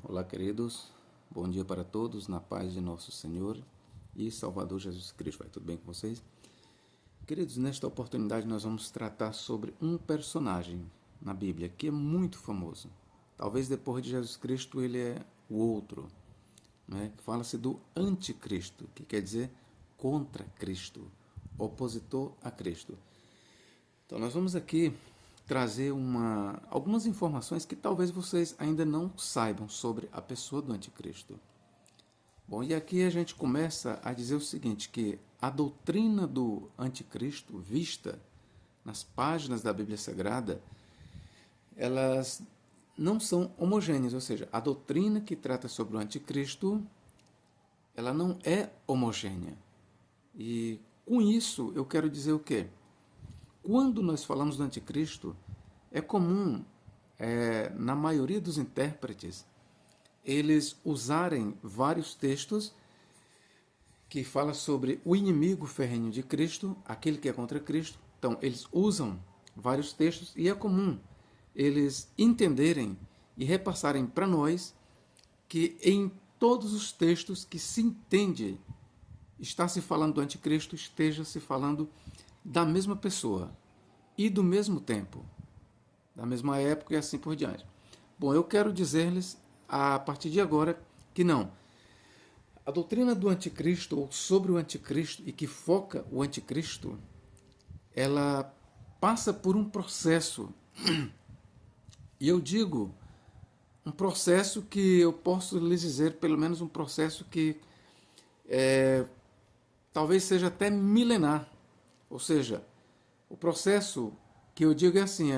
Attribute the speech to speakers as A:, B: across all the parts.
A: Olá, queridos. Bom dia para todos, na paz de nosso Senhor e Salvador Jesus Cristo. Vai tudo bem com vocês? Queridos, nesta oportunidade nós vamos tratar sobre um personagem na Bíblia que é muito famoso. Talvez depois de Jesus Cristo ele é o outro, né? Fala-se do anticristo, que quer dizer contra Cristo, opositor a Cristo. Então nós vamos aqui trazer algumas informações que talvez vocês ainda não saibam sobre a pessoa do anticristo. Bom, e aqui a gente começa a dizer o seguinte, que a doutrina do anticristo vista nas páginas da Bíblia Sagrada, elas não são homogêneas, ou seja, a doutrina que trata sobre o anticristo, ela não é homogênea. E com isso eu quero dizer o quê? Quando nós falamos do anticristo, é comum, na maioria dos intérpretes, eles usarem vários textos que falam sobre o inimigo ferrenho de Cristo, aquele que é contra Cristo. Então, eles usam vários textos e é comum eles entenderem e repassarem para nós que em todos os textos que se entende está se falando do anticristo, esteja se falando da mesma pessoa e do mesmo tempo, da mesma época e assim por diante. Bom, eu quero dizer-lhes a partir de agora que não. A doutrina do anticristo ou sobre o anticristo e que foca o anticristo, ela passa por um processo. E eu digo um processo que eu posso lhes dizer, pelo menos um processo que talvez seja até milenar. Ou seja, o processo que eu digo é assim,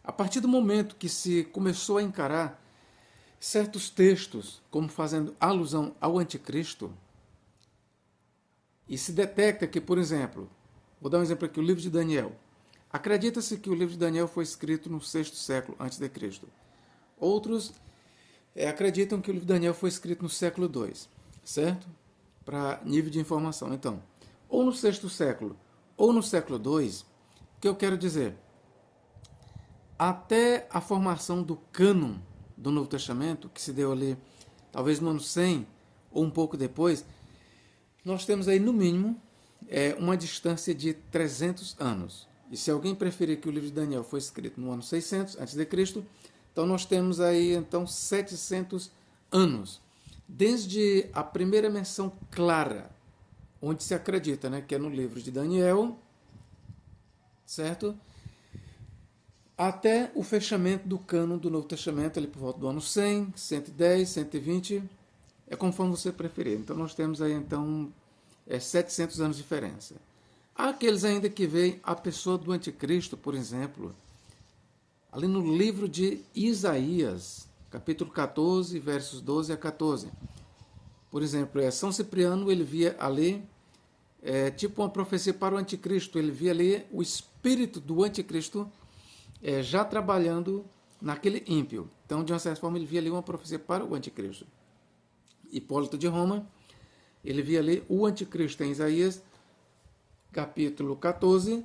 A: a partir do momento que se começou a encarar certos textos como fazendo alusão ao anticristo, e se detecta que, por exemplo, vou dar um exemplo aqui, o livro de Daniel. Acredita-se que o livro de Daniel foi escrito no 6º século a.C. Outros acreditam que o livro de Daniel foi escrito no século II, certo? Para nível de informação. Então, ou no 6º século ou no século II, o que eu quero dizer? Até a formação do cânon do Novo Testamento, que se deu ali talvez no ano 100 ou um pouco depois, nós temos aí no mínimo uma distância de 300 anos. E se alguém preferir que o livro de Daniel foi escrito no ano 600 a.C., então nós temos aí então 700 anos. Desde a primeira menção clara, onde se acredita, né, que é no livro de Daniel, certo? Até o fechamento do cânon do Novo Testamento, ali por volta do ano 100, 110, 120, é conforme você preferir. Então nós temos aí então 700 anos de diferença. Há aqueles ainda que veem a pessoa do anticristo, por exemplo, ali no livro de Isaías, capítulo 14, versos 12 a 14. Por exemplo, São Cipriano, ele via ali tipo uma profecia para o anticristo, ele via ali o espírito do anticristo já trabalhando naquele ímpio. Então, de uma certa forma, ele via ali uma profecia para o anticristo. Hipólito de Roma, ele via ali o anticristo em Isaías, capítulo 14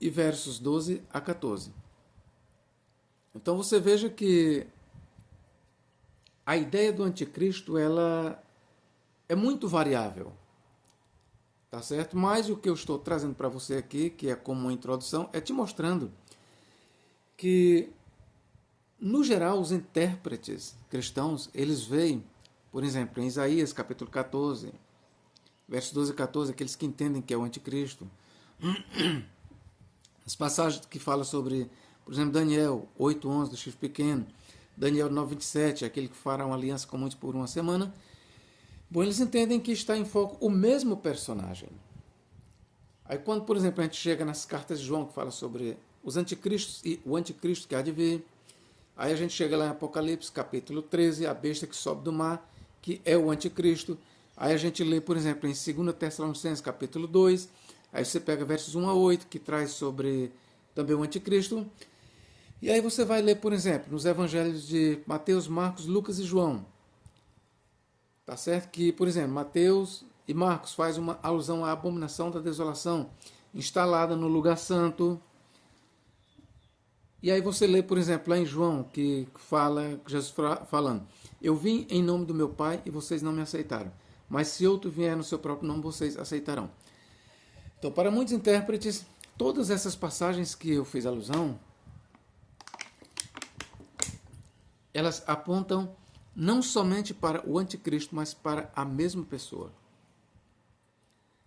A: e versos 12 a 14. Então, você veja que a ideia do anticristo, ela é muito variável. Tá certo? Mas o que eu estou trazendo para você aqui, que é como uma introdução, é te mostrando que, no geral, os intérpretes cristãos, eles veem, por exemplo, em Isaías, capítulo 14, versos 12 a 14, aqueles que entendem que é o anticristo. As passagens que falam sobre, por exemplo, Daniel 8:11, do chifre pequeno, Daniel 9:27, aquele que fará uma aliança com muitos por uma semana. Bom, eles entendem que está em foco o mesmo personagem. Aí quando, por exemplo, a gente chega nas cartas de João, que fala sobre os anticristos e o anticristo que há de vir, aí a gente chega lá em Apocalipse, capítulo 13, a besta que sobe do mar, que é o anticristo. Aí a gente lê, por exemplo, em 2 Tessalonicenses, capítulo 2, aí você pega versos 1 a 8, que traz sobre também o anticristo. E aí você vai ler, por exemplo, nos evangelhos de Mateus, Marcos, Lucas e João. Tá certo? Que, por exemplo, Mateus e Marcos faz uma alusão à abominação da desolação instalada no lugar santo. E aí você lê, por exemplo, lá em João, que fala, Jesus falando, eu vim em nome do meu Pai e vocês não me aceitaram. Mas se outro vier no seu próprio nome, vocês aceitarão. Então, para muitos intérpretes, todas essas passagens que eu fiz alusão, elas apontam não somente para o anticristo, mas para a mesma pessoa.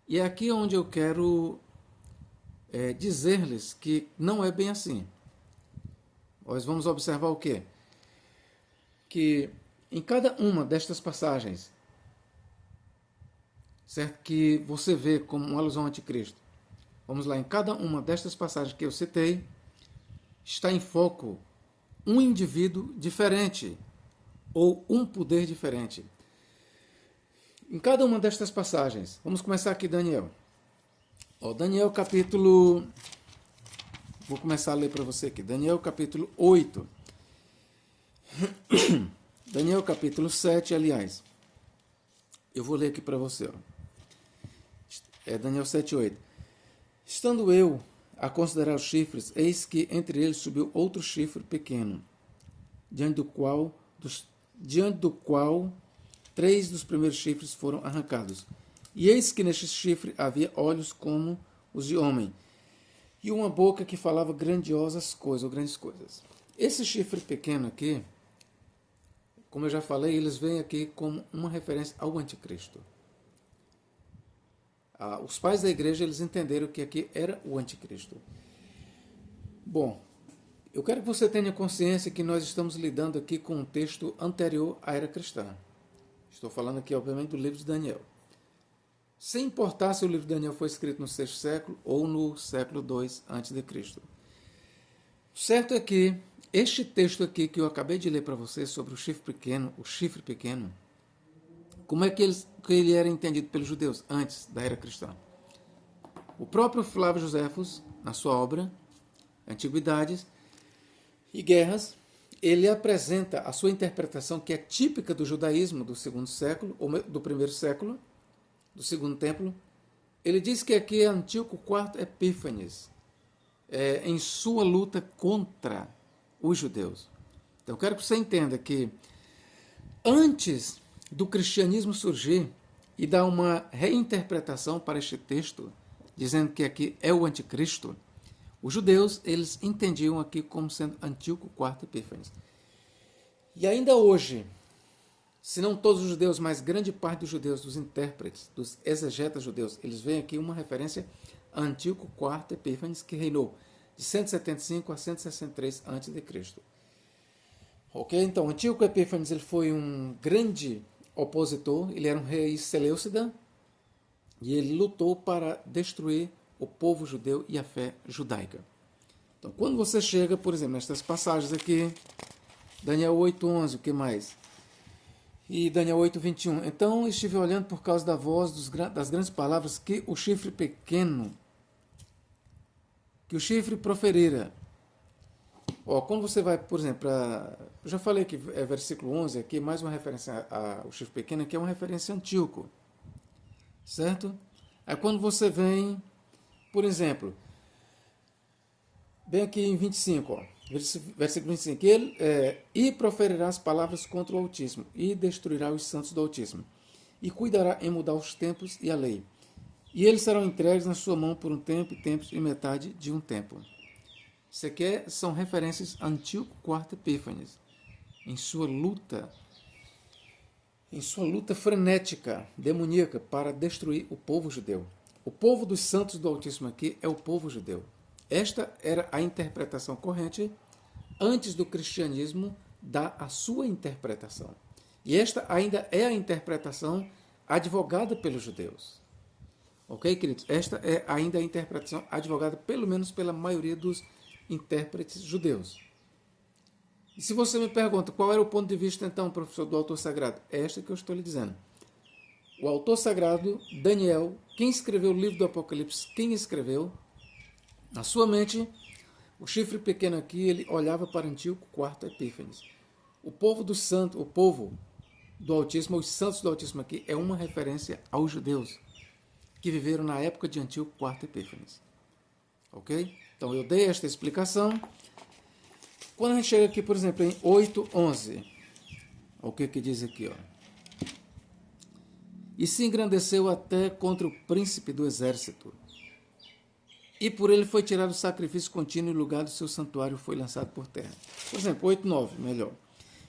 A: E é aqui onde eu quero dizer-lhes que não é bem assim. Nós vamos observar o quê? Que em cada uma destas passagens, certo? Que você vê como uma alusão ao anticristo. Vamos lá, em cada uma destas passagens que eu citei, está em foco um indivíduo diferente ou um poder diferente. Em cada uma destas passagens, vamos começar aqui, Daniel. Daniel capítulo... Vou começar a ler para você aqui. Daniel capítulo 8. Daniel capítulo 7, aliás. Eu vou ler aqui para você. É Daniel 7, 8. Estando eu a considerar os chifres, eis que entre eles subiu outro chifre pequeno, diante do qual 3 dos primeiros chifres foram arrancados. E eis que neste chifre havia olhos como os de homem, e uma boca que falava grandiosas coisas, ou grandes coisas. Esse chifre pequeno aqui, como eu já falei, eles vêm aqui como uma referência ao anticristo. Os pais da igreja, eles entenderam que aqui era o anticristo. Bom, eu quero que você tenha consciência que nós estamos lidando aqui com um texto anterior à era cristã. Estou falando aqui, obviamente, do livro de Daniel. Sem importar se o livro de Daniel foi escrito no 6º século ou no século II a.C. O certo é que este texto aqui que eu acabei de ler para você sobre o chifre pequeno, como é que ele era entendido pelos judeus antes da era cristã? O próprio Flávio Joséfos, na sua obra Antiguidades e Guerras, ele apresenta a sua interpretação, que é típica do judaísmo do 2º século, ou do 1º século, do 2º templo. Ele diz que aqui é Antíoco IV Epífanes, em sua luta contra os judeus. Então eu quero que você entenda que antes do cristianismo surgir e dar uma reinterpretação para este texto, dizendo que aqui é o anticristo, os judeus, eles entendiam aqui como sendo Antíoco IV Epífanes. E ainda hoje, se não todos os judeus, mas grande parte dos judeus, dos intérpretes, dos exegetas judeus, eles veem aqui uma referência a Antíoco IV Epífanes, que reinou de 175 a 163 a.C. Ok? Então, Antíoco Epífanes, ele foi um grande opositor, ele era um rei seleucida, e ele lutou para destruir o povo judeu e a fé judaica. Então, quando você chega, por exemplo, nestas passagens aqui, Daniel 8:11, o que mais? E Daniel 8:21. Então estive olhando por causa da voz das grandes palavras que o chifre pequeno, que o chifre proferira. Quando você vai, por exemplo, eu já falei que é versículo 11 aqui, mais uma referência ao chifre pequeno, que é uma referência a Antíoco. Certo? Aí quando você vem, por exemplo, bem aqui em 25, versículo 25, e proferirá as palavras contra o Altíssimo, e destruirá os santos do Altíssimo, e cuidará em mudar os tempos e a lei. E eles serão entregues na sua mão por um tempo, tempos e metade de um tempo. Isso aqui são referências a Antíoco IV Epífanes, em sua luta frenética, demoníaca, para destruir o povo judeu. O povo dos santos do Altíssimo aqui é o povo judeu. Esta era a interpretação corrente antes do cristianismo dar a sua interpretação. E esta ainda é a interpretação advogada pelos judeus. Ok, queridos? Esta é ainda a interpretação advogada, pelo menos pela maioria dos intérpretes judeus. E se você me pergunta qual era o ponto de vista, então, professor, do autor sagrado, é esta que eu estou lhe dizendo. O autor sagrado, Daniel, quem escreveu o livro do Apocalipse, quem escreveu, na sua mente, o chifre pequeno aqui, ele olhava para Antíoco IV Epífanes. O povo do santo, o povo do Altíssimo, os santos do Altíssimo aqui, é uma referência aos judeus que viveram na época de Antíoco IV Epífanes. Ok? Então eu dei esta explicação Quando a gente chega aqui, por exemplo, em 8:11, o que diz aqui, ó? E se engrandeceu até contra o príncipe do exército, e por ele foi tirado o sacrifício contínuo e o lugar do seu santuário foi lançado por terra. Por exemplo, 8:9, melhor.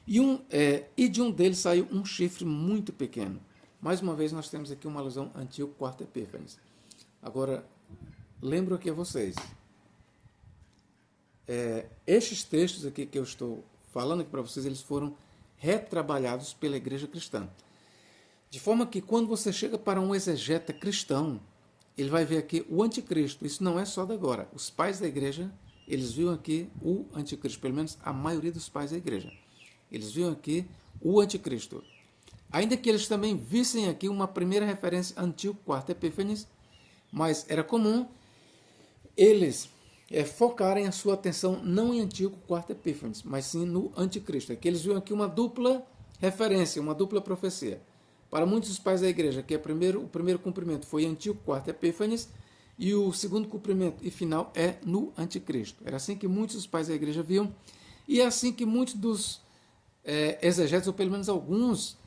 A: E de um deles saiu um chifre muito pequeno. Mais uma vez, nós temos aqui uma alusão a Antíoco IV Epífanes. Agora, lembro aqui a vocês, estes textos aqui que eu estou falando aqui para vocês, eles foram retrabalhados pela igreja cristã. De forma que quando você chega para um exegeta cristão, ele vai ver aqui o anticristo. Isso não é só de agora. Os pais da igreja, eles viam aqui o anticristo, pelo menos a maioria dos pais da igreja. Eles viam aqui o anticristo. Ainda que eles também vissem aqui uma primeira referência a Antíoco IV Epífanes, mas era comum eles focarem a sua atenção não em Antíoco IV Epífanes, mas sim no anticristo. Aqui eles viam aqui uma dupla referência, uma dupla profecia. Para muitos dos pais da igreja, que o primeiro cumprimento foi Antíoco IV Epífanes, e o segundo cumprimento e final é no anticristo. Era assim que muitos dos pais da igreja viam, e é assim que muitos dos exegetas, ou pelo menos alguns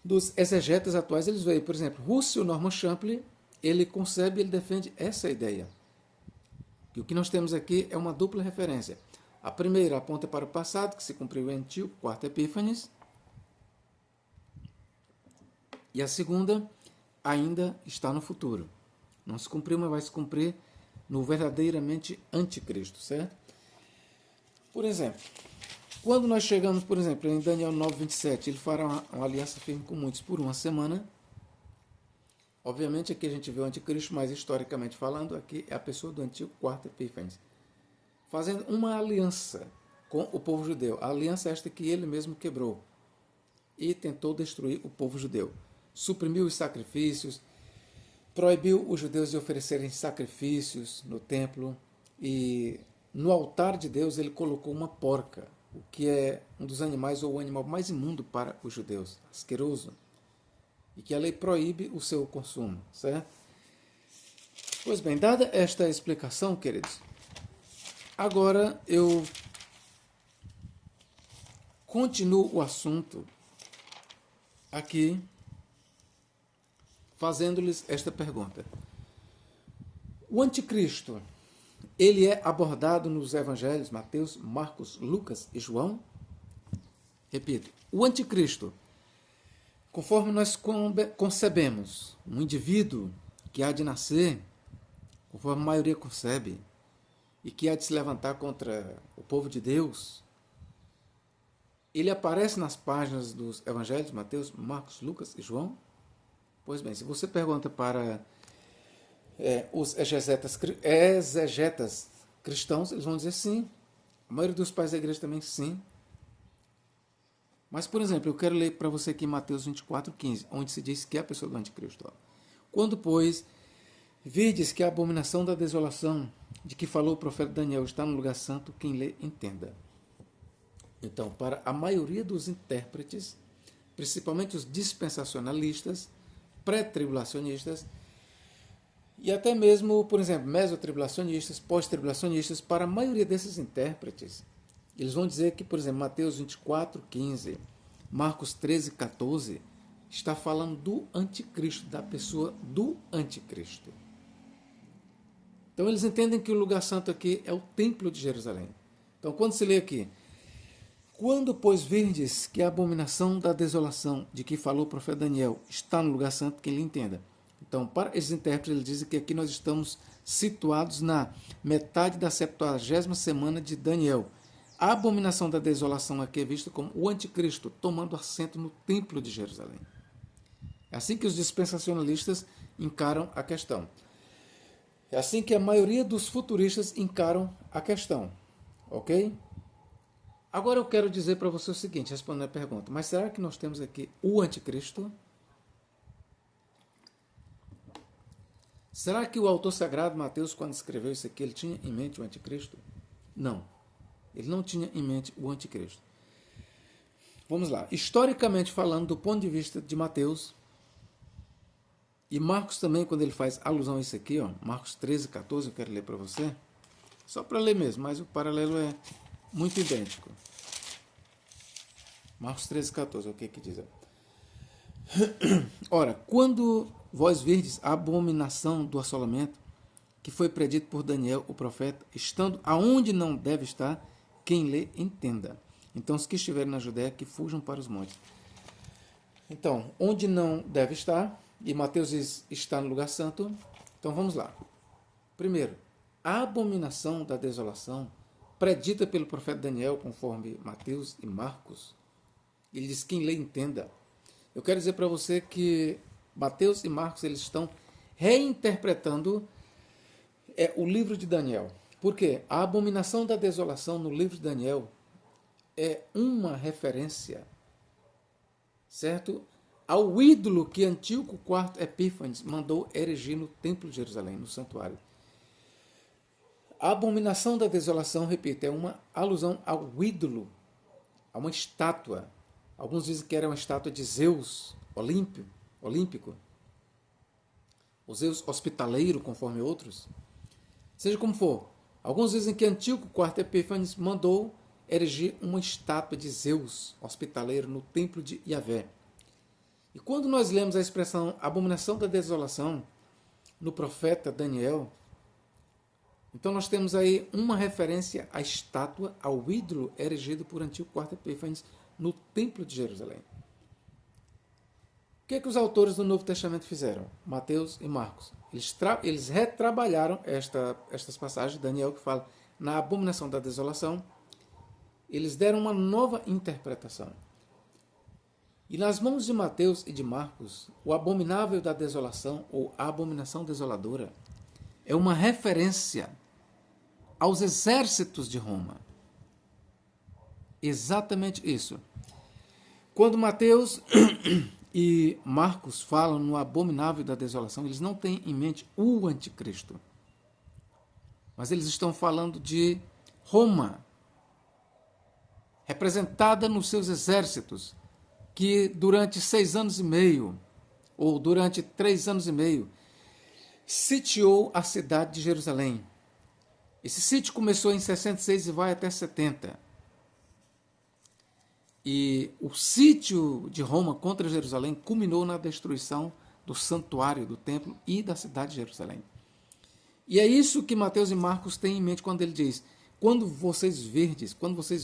A: dos exegetas atuais, eles veem. Por exemplo, Russell Norman Champlin, ele concebe, ele defende essa ideia. E o que nós temos aqui é uma dupla referência. A primeira aponta para o passado, que se cumpriu em Antíoco IV Epífanes, e a segunda ainda está no futuro. Não se cumpriu, mas vai se cumprir no verdadeiramente anticristo, certo? Por exemplo, quando nós chegamos, por exemplo, em Daniel 9:27, ele fará uma aliança firme com muitos por uma semana. Obviamente aqui a gente vê o anticristo, mas historicamente falando, aqui é a pessoa do Antíoco IV Epífanes, fazendo uma aliança com o povo judeu. A aliança esta que ele mesmo quebrou e tentou destruir o povo judeu. Suprimiu os sacrifícios, proibiu os judeus de oferecerem sacrifícios no templo, e no altar de Deus ele colocou uma porca, o que é um dos animais ou o animal mais imundo para os judeus, asqueroso, e que a lei proíbe o seu consumo, certo? Pois bem, dada esta explicação, queridos, agora eu continuo o assunto aqui, fazendo-lhes esta pergunta. O anticristo, ele é abordado nos evangelhos Mateus, Marcos, Lucas e João? Repito, o anticristo, conforme nós concebemos, um indivíduo que há de nascer, conforme a maioria concebe, e que há de se levantar contra o povo de Deus, ele aparece nas páginas dos evangelhos Mateus, Marcos, Lucas e João? Pois bem, se você pergunta para os exegetas cristãos, eles vão dizer sim. A maioria dos pais da igreja também sim. Mas, por exemplo, eu quero ler para você aqui Mateus 24:15, onde se diz que é a pessoa do anticristo. Quando, pois, virdes que a abominação da desolação de que falou o profeta Daniel está no lugar santo, quem lê, entenda. Então, para a maioria dos intérpretes, principalmente os dispensacionalistas, pré-tribulacionistas, e até mesmo, por exemplo, mesotribulacionistas, pós-tribulacionistas, para a maioria desses intérpretes, eles vão dizer que, por exemplo, Mateus 24:15, Marcos 13:14, está falando do anticristo, da pessoa do anticristo. Então eles entendem que o lugar santo aqui é o templo de Jerusalém. Então quando se lê aqui, quando, pois, virdes que a abominação da desolação de que falou o profeta Daniel está no lugar santo, que ele entenda. Então, para esses intérpretes, eles dizem que aqui nós estamos situados na metade da 70ª semana de Daniel. A abominação da desolação aqui é vista como o anticristo tomando assento no templo de Jerusalém. É assim que os dispensacionalistas encaram a questão. É assim que a maioria dos futuristas encaram a questão. Ok? Agora eu quero dizer para você o seguinte, respondendo a pergunta, mas será que nós temos aqui o anticristo? Será que o autor sagrado, Mateus, quando escreveu isso aqui, ele tinha em mente o anticristo? Não. Ele não tinha em mente o anticristo. Vamos lá. Historicamente falando, do ponto de vista de Mateus, e Marcos também, quando ele faz alusão a isso aqui, ó, Marcos 13:14, eu quero ler para você, só para ler mesmo, mas o paralelo muito idêntico. Marcos 13:14, o que diz? Ora, quando vós virdes a abominação do assolamento, que foi predito por Daniel, o profeta, estando aonde não deve estar, quem lê, entenda. Então, os que estiverem na Judéia, que fujam para os montes. Então, onde não deve estar, e Mateus diz, está no lugar santo. Então, vamos lá. Primeiro, a abominação da desolação, predita pelo profeta Daniel, conforme Mateus e Marcos, ele diz, quem lê, entenda. Eu quero dizer para você que Mateus e Marcos, eles estão reinterpretando o livro de Daniel. Por quê? A abominação da desolação no livro de Daniel é uma referência, certo? Ao ídolo que Antíoco IV Epífanes mandou erigir no Templo de Jerusalém, no santuário. A abominação da desolação, repito, é uma alusão ao ídolo, a uma estátua. Alguns dizem que era uma estátua de Zeus olímpico, o Zeus hospitaleiro, conforme outros. Seja como for, alguns dizem que Antíoco IV Epífanes mandou erigir uma estátua de Zeus hospitaleiro no templo de Yahvé. E quando nós lemos a expressão abominação da desolação no profeta Daniel, então nós temos aí uma referência à estátua, ao ídolo erigido por Antíoco IV Epífanes no templo de Jerusalém. O que os autores do Novo Testamento fizeram? Mateus e Marcos. Eles retrabalharam estas passagens de Daniel que fala na abominação da desolação. Eles deram uma nova interpretação. E nas mãos de Mateus e de Marcos, o abominável da desolação, ou a abominação desoladora, é uma referência aos exércitos de Roma. Exatamente isso. Quando Mateus e Marcos falam no abominável da desolação, eles não têm em mente o anticristo. Mas eles estão falando de Roma, representada nos seus exércitos, que durante 6 anos e meio, ou durante 3 anos e meio, sitiou a cidade de Jerusalém. Esse sítio começou em 66 e vai até 70. E o sítio de Roma contra Jerusalém culminou na destruição do santuário, do templo e da cidade de Jerusalém. E é isso que Mateus e Marcos têm em mente quando ele diz, quando vocês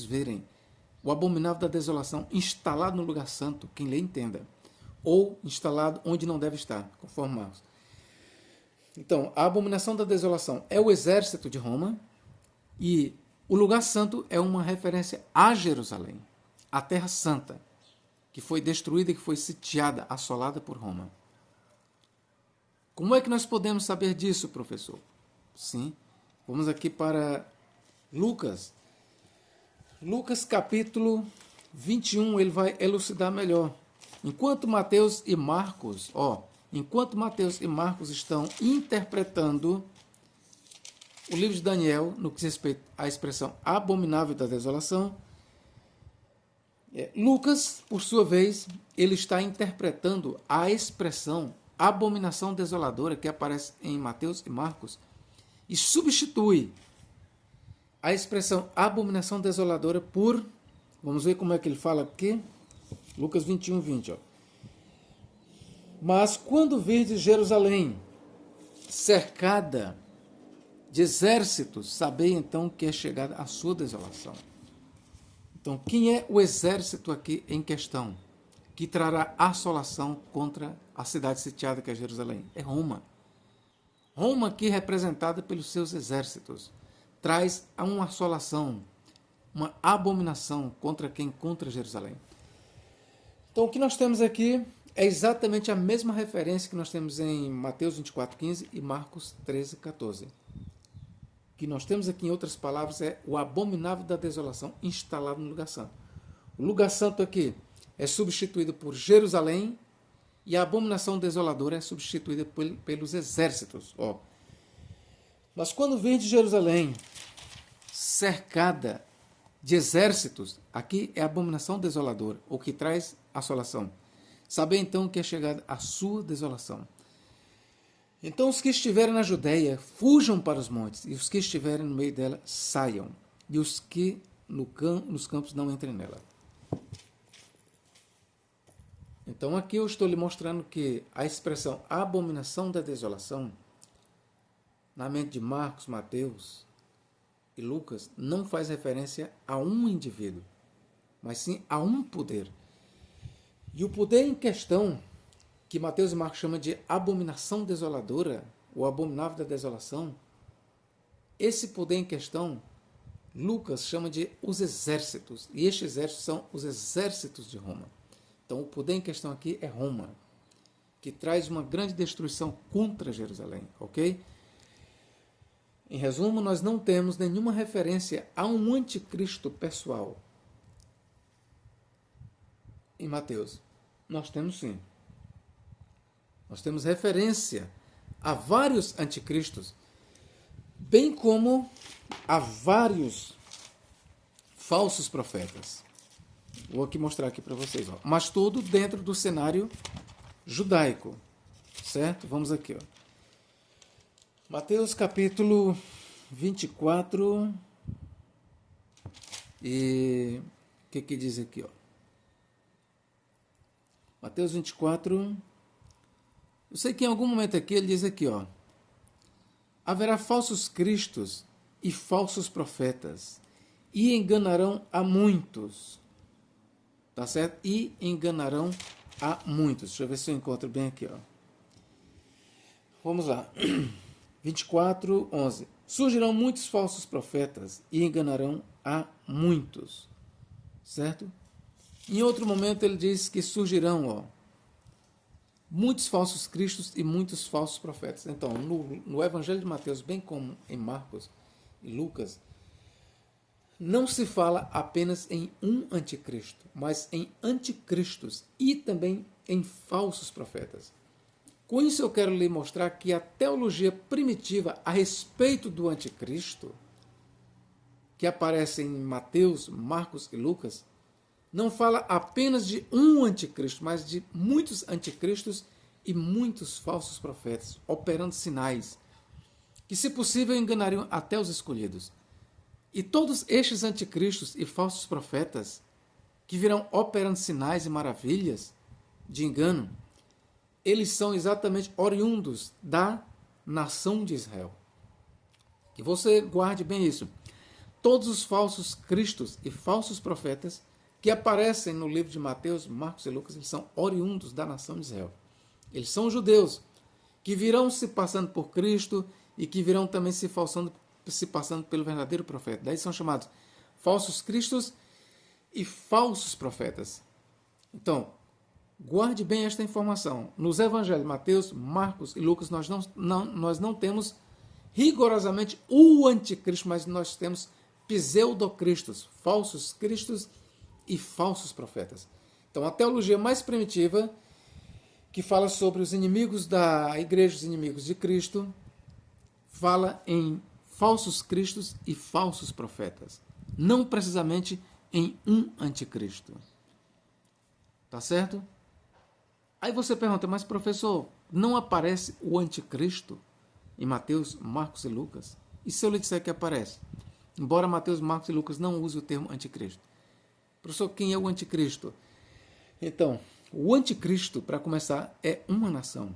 A: verem o abominável da desolação instalado no lugar santo, quem lê entenda, ou instalado onde não deve estar, conforme Marcos. Então, a abominação da desolação é o exército de Roma e o lugar santo é uma referência a Jerusalém, a terra santa, que foi destruída e que foi sitiada, assolada por Roma. Como é que nós podemos saber disso, professor? Sim, vamos aqui para Lucas. Lucas capítulo 21, ele vai elucidar melhor. Enquanto Mateus e Marcos estão interpretando o livro de Daniel no que diz respeito à expressão abominável da desolação, Lucas, por sua vez, ele está interpretando a expressão abominação desoladora que aparece em Mateus e Marcos e substitui a expressão abominação desoladora por, vamos ver como é que ele fala aqui, Lucas 21, 20. Mas quando virdes Jerusalém cercada de exércitos, sabei então que é chegada a sua desolação. Então, quem é o exército aqui em questão que trará assolação contra a cidade sitiada que é Jerusalém? É Roma. Roma aqui representada pelos seus exércitos traz uma assolação, uma abominação contra quem? Contra Jerusalém. Então, o que nós temos aqui é exatamente a mesma referência que nós temos em Mateus 24:15 e Marcos 13:14. O que nós temos aqui, em outras palavras, é o abominável da desolação instalado no lugar santo. O lugar santo aqui é substituído por Jerusalém e a abominação desoladora é substituída pelos exércitos. Mas quando vem de Jerusalém cercada de exércitos, aqui é a abominação desoladora, o que traz assolação. Saber então que é chegada a sua desolação. Então os que estiverem na Judéia fujam para os montes, e os que estiverem no meio dela saiam, e os que nos campos não entrem nela. Então aqui eu estou lhe mostrando que a expressão abominação da desolação, na mente de Marcos, Mateus e Lucas, não faz referência a um indivíduo, mas sim a um poder. E o poder em questão, que Mateus e Marcos chamam de abominação desoladora, ou abominável da desolação, esse poder em questão, Lucas chama de os exércitos, e estes exércitos são os exércitos de Roma. Então o poder em questão aqui é Roma, que traz uma grande destruição contra Jerusalém, ok? Em resumo, nós não temos nenhuma referência a um anticristo pessoal em Mateus. Nós temos sim. Nós temos referência a vários anticristos, bem como a vários falsos profetas. Vou aqui mostrar aqui para vocês. Ó. Mas tudo dentro do cenário judaico. Certo? Vamos aqui. Ó. Mateus capítulo 24. E o que diz aqui? Ó? Mateus 24. Eu sei que em algum momento aqui ele diz aqui, ó. Haverá falsos cristos e falsos profetas, e enganarão a muitos. Tá certo? E enganarão a muitos. Deixa eu ver se eu encontro bem aqui, ó. Vamos lá. 24, 11. Surgirão muitos falsos profetas e enganarão a muitos. Certo? Em outro momento ele diz que surgirão, ó, muitos falsos cristos e muitos falsos profetas. Então, no Evangelho de Mateus, bem como em Marcos e Lucas, não se fala apenas em um anticristo, mas em anticristos e também em falsos profetas. Com isso eu quero lhe mostrar que a teologia primitiva a respeito do anticristo, que aparece em Mateus, Marcos e Lucas, não fala apenas de um anticristo, mas de muitos anticristos e muitos falsos profetas, operando sinais, que se possível enganariam até os escolhidos. E todos estes anticristos e falsos profetas, que virão operando sinais e maravilhas de engano, eles são exatamente oriundos da nação de Israel. Que você guarde bem isso. Todos os falsos cristos e falsos profetas que aparecem no livro de Mateus, Marcos e Lucas, eles são oriundos da nação de Israel. Eles são judeus que virão se passando por Cristo e que virão também se passando pelo verdadeiro profeta. Daí são chamados falsos cristos e falsos profetas. Então, guarde bem esta informação. Nos evangelhos Mateus, Marcos e Lucas, nós não temos rigorosamente o anticristo, mas nós temos pseudocristos, falsos cristos e falsos profetas. Então, a teologia mais primitiva, que fala sobre os inimigos da igreja, os inimigos de Cristo, fala em falsos cristos e falsos profetas, não precisamente em um anticristo. Tá certo? Aí você pergunta, mas professor, não aparece o anticristo em Mateus, Marcos e Lucas? E se eu lhe disser que aparece? Embora Mateus, Marcos e Lucas não usem o termo anticristo. Professor, quem é o anticristo? Então, o anticristo, para começar, é uma nação.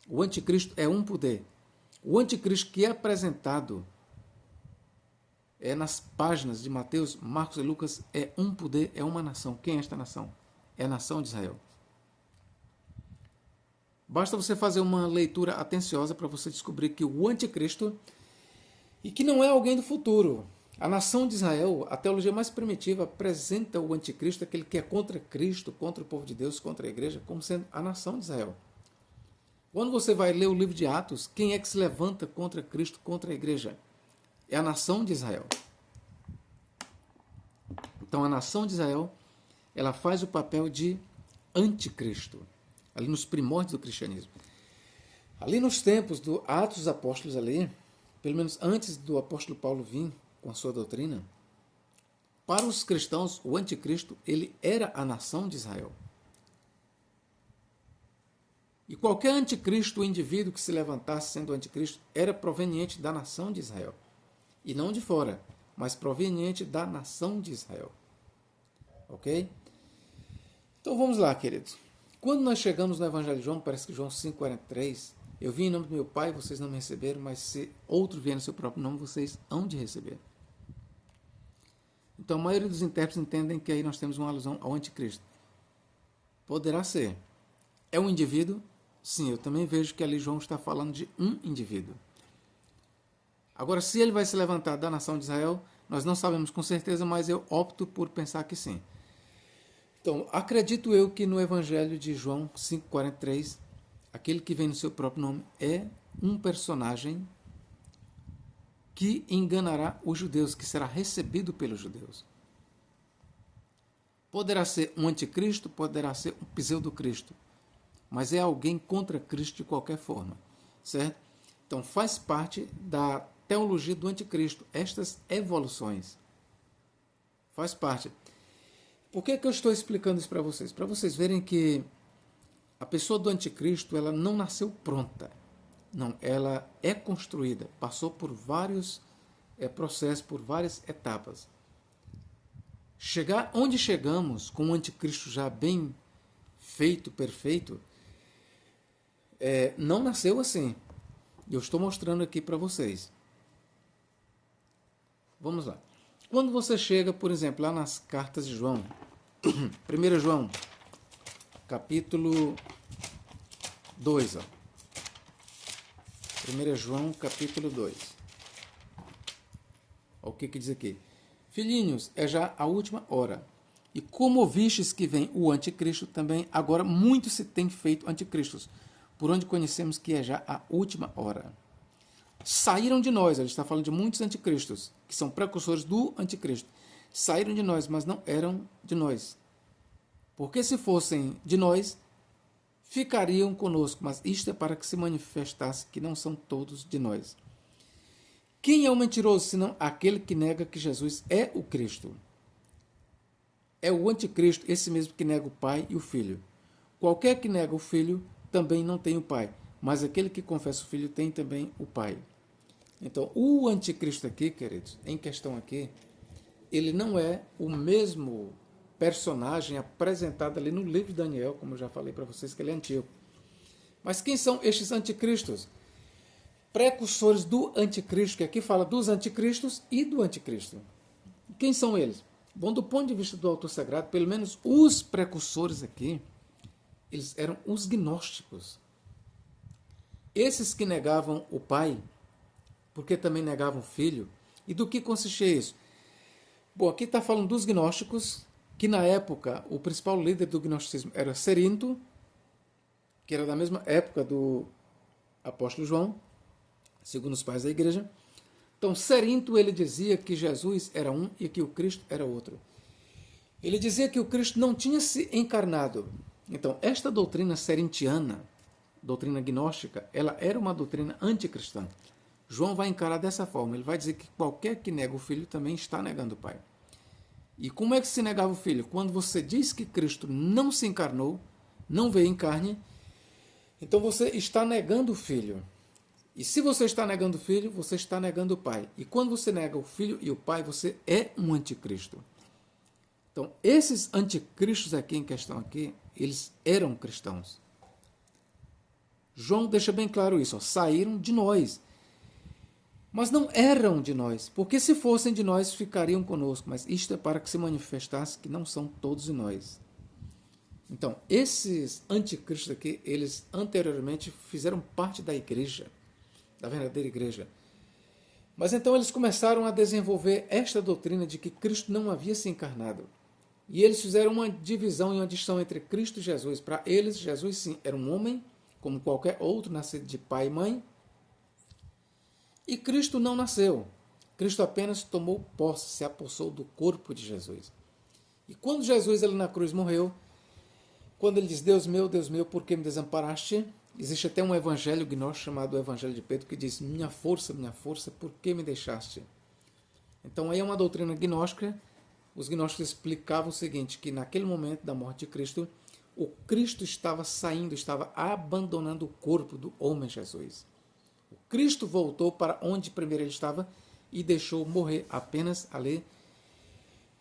A: O anticristo é um poder. O anticristo que é apresentado nas páginas de Mateus, Marcos e Lucas é um poder, é uma nação. Quem é esta nação? É a nação de Israel. Basta você fazer uma leitura atenciosa para você descobrir que o anticristo, e que não é alguém do futuro. A nação de Israel, a teologia mais primitiva, apresenta o anticristo, aquele que é contra Cristo, contra o povo de Deus, contra a igreja, como sendo a nação de Israel. Quando você vai ler o livro de Atos, quem é que se levanta contra Cristo, contra a igreja? É a nação de Israel. Então a nação de Israel, ela faz o papel de anticristo, ali nos primórdios do cristianismo. Ali nos tempos do Atos dos Apóstolos, ali, pelo menos antes do apóstolo Paulo vir com a sua doutrina, para os cristãos, o anticristo, ele era a nação de Israel. E qualquer anticristo, o indivíduo que se levantasse sendo anticristo, era proveniente da nação de Israel, e não de fora. mas proveniente da nação de Israel. Ok? Então vamos lá, queridos. Quando nós chegamos no Evangelho de João, parece que João 5,43, eu vim em nome do meu Pai, vocês não me receberam, mas se outro vier no seu próprio nome, vocês hão de receber. Então a maioria dos intérpretes entendem que aí nós temos uma alusão ao anticristo. Poderá ser. É um indivíduo? Sim, eu também vejo que ali João está falando de um indivíduo. Agora, se ele vai se levantar da nação de Israel, nós não sabemos com certeza, mas eu opto por pensar que sim. Então, acredito eu que no Evangelho de João 5,43, aquele que vem no seu próprio nome é um personagem que enganará os judeus, que será recebido pelos judeus. Poderá ser um anticristo, poderá ser um pseudo-cristo, mas é alguém contra Cristo de qualquer forma, certo? Então faz parte da teologia do anticristo, estas evoluções. Faz parte. Por que eu estou explicando isso para vocês? Para vocês verem que a pessoa do anticristo, ela não nasceu pronta. Não, ela é construída, passou por vários processos, por várias etapas. Chegar onde chegamos, com o anticristo já bem feito, perfeito, não nasceu assim. Eu estou mostrando aqui para vocês. Vamos lá. Quando você chega, por exemplo, lá nas cartas de João, 1 João, capítulo 2, 1 João, capítulo 2. Olha o que diz aqui. Filhinhos, é já a última hora. E como ouvistes que vem o anticristo, também agora muito se tem feito anticristos, por onde conhecemos que é já a última hora. Saíram de nós, ele está falando de muitos anticristos, que são precursores do anticristo. Saíram de nós, mas não eram de nós. Porque se fossem de nós, ficariam conosco, mas isto é para que se manifestasse que não são todos de nós. Quem é o mentiroso, senão aquele que nega que Jesus é o Cristo? É o anticristo, esse mesmo que nega o Pai e o Filho. Qualquer que nega o Filho também não tem o Pai, mas aquele que confessa o Filho tem também o Pai. Então, o anticristo aqui, queridos, em questão aqui, ele não é o mesmo personagem apresentado ali no livro de Daniel, como eu já falei para vocês que ele é antigo. Mas quem são estes anticristos? Precursores do anticristo, que aqui fala dos anticristos e do anticristo. Quem são eles? Bom, do ponto de vista do autor sagrado, pelo menos os precursores aqui, eles eram os gnósticos. Esses que negavam o Pai, porque também negavam o Filho. E do que consistia isso? Bom, aqui está falando dos gnósticos, que na época o principal líder do gnosticismo era Cerinto, que era da mesma época do apóstolo João, segundo os pais da igreja. Então, Cerinto, ele dizia que Jesus era um e que o Cristo era outro. Ele dizia que o Cristo não tinha se encarnado. Então, esta doutrina cerintiana, doutrina gnóstica, ela era uma doutrina anticristã. João vai encarar dessa forma. Ele vai dizer que qualquer que nega o Filho também está negando o Pai. E como é que se negava o Filho? Quando você diz que Cristo não se encarnou, não veio em carne, então você está negando o Filho. E se você está negando o Filho, você está negando o Pai. E quando você nega o Filho e o Pai, você é um anticristo. Então, esses anticristos aqui em questão aqui, eles eram cristãos. João deixa bem claro isso. Saíram de nós. Mas não eram de nós, porque se fossem de nós, ficariam conosco. Mas isto é para que se manifestasse que não são todos de nós. Então, esses anticristos aqui, eles anteriormente fizeram parte da igreja, da verdadeira igreja. Mas então eles começaram a desenvolver esta doutrina de que Cristo não havia se encarnado. E eles fizeram uma divisão e uma distinção entre Cristo e Jesus. Para eles, Jesus sim era um homem, como qualquer outro, nascido de pai e mãe. E Cristo não nasceu. Cristo apenas tomou posse, se apossou do corpo de Jesus. E quando Jesus ali na cruz morreu, quando ele diz, Deus meu, por que me desamparaste? Existe até um evangelho gnóstico chamado Evangelho de Pedro que diz, minha força, por que me deixaste? Então aí é uma doutrina gnóstica. Os gnósticos explicavam o seguinte, que naquele momento da morte de Cristo, o Cristo estava saindo, estava abandonando o corpo do homem Jesus. O Cristo voltou para onde primeiro ele estava, e deixou morrer apenas ali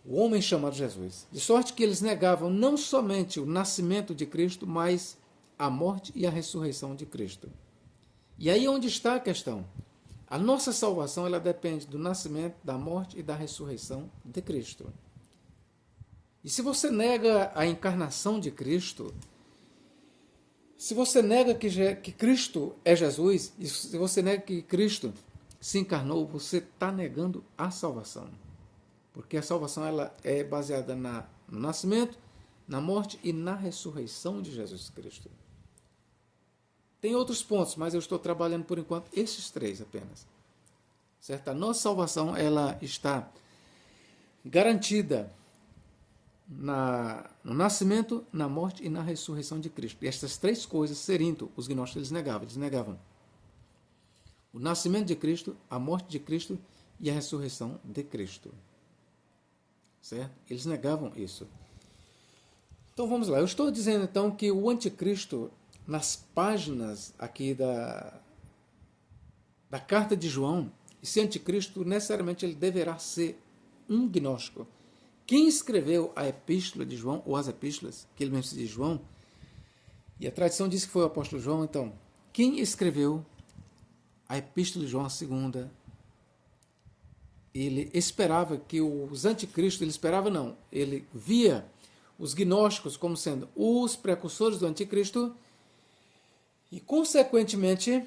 A: o homem chamado Jesus. De sorte que eles negavam não somente o nascimento de Cristo, mas a morte e a ressurreição de Cristo. E aí onde está a questão? A nossa salvação ela depende do nascimento, da morte e da ressurreição de Cristo. E se você nega a encarnação de Cristo, se você nega que Cristo é Jesus, e se você nega que Cristo se encarnou, você está negando a salvação. Porque a salvação ela é baseada no nascimento, na morte e na ressurreição de Jesus Cristo. Tem outros pontos, mas eu estou trabalhando por enquanto esses 3 apenas. Certo? A nossa salvação ela está garantida no nascimento, na morte e na ressurreição de Cristo. E estas 3 coisas, Cerinto, os gnósticos, eles negavam. Eles negavam o nascimento de Cristo, a morte de Cristo e a ressurreição de Cristo. Certo? Eles negavam isso. Então vamos lá. Eu estou dizendo então que o anticristo, nas páginas aqui da carta de João, esse anticristo necessariamente ele deverá ser um gnóstico. Quem escreveu a epístola de João, ou as epístolas, que ele mesmo se diz João, e a tradição diz que foi o apóstolo João, então, quem escreveu a epístola de João, a segunda, ele esperava que os anticristos, ele via os gnósticos como sendo os precursores do anticristo e, consequentemente,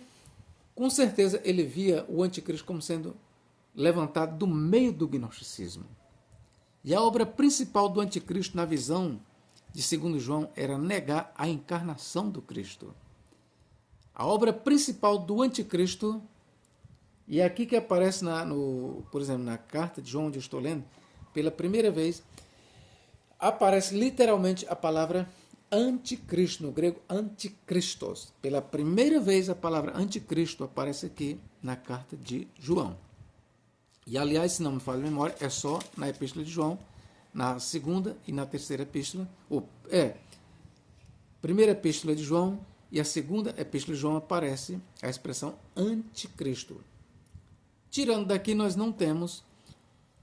A: com certeza, ele via o anticristo como sendo levantado do meio do gnosticismo. E a obra principal do anticristo, na visão de 2 João, era negar a encarnação do Cristo. A obra principal do anticristo, e é aqui que aparece, por exemplo, na carta de João, onde eu estou lendo, pela primeira vez, aparece literalmente a palavra anticristo, no grego anticristos. Pela primeira vez a palavra anticristo aparece aqui na carta de João. E, aliás, se não me falha a memória, é só na epístola de João, na segunda e na terceira epístola. Primeira epístola de João e a segunda epístola de João aparece a expressão anticristo. Tirando daqui, nós não temos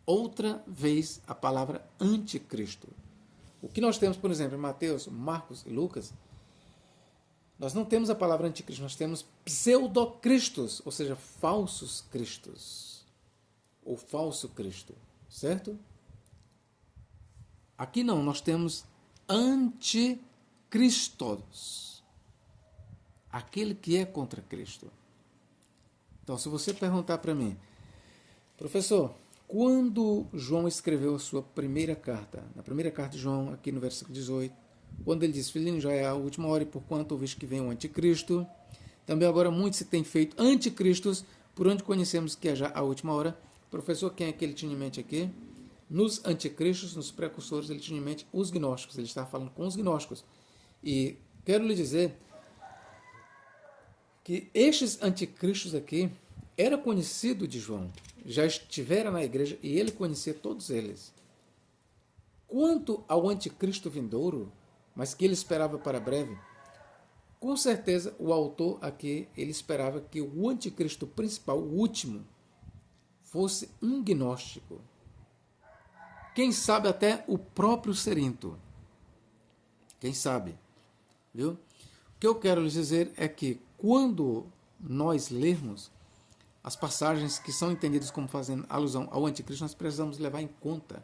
A: outra vez a palavra anticristo. O que nós temos, por exemplo, em Mateus, Marcos e Lucas, nós não temos a palavra anticristo, nós temos pseudocristos, ou seja, falsos cristos. Ou falso Cristo, certo? Aqui não, nós temos anticristos, aquele que é contra Cristo. Então, se você perguntar para mim, professor, quando João escreveu a sua primeira carta, na primeira carta de João, aqui no versículo 18, quando ele diz, filhinho, já é a última hora e porquanto ouviste que vem o anticristo, também agora muito se tem feito anticristos, por onde conhecemos que é já a última hora. Professor, quem é que ele tinha em mente aqui? Nos anticristos, nos precursores, ele tinha em mente os gnósticos. Ele estava falando com os gnósticos. E quero lhe dizer que estes anticristos aqui era conhecido de João. Já estivera na igreja e ele conhecia todos eles. Quanto ao anticristo vindouro, mas que ele esperava para breve, com certeza o autor aqui, ele esperava que o anticristo principal, o último, fosse um gnóstico. Quem sabe até o próprio Cerinto. Quem sabe? Viu? O que eu quero lhes dizer é que quando nós lermos as passagens que são entendidas como fazendo alusão ao anticristo, nós precisamos levar em conta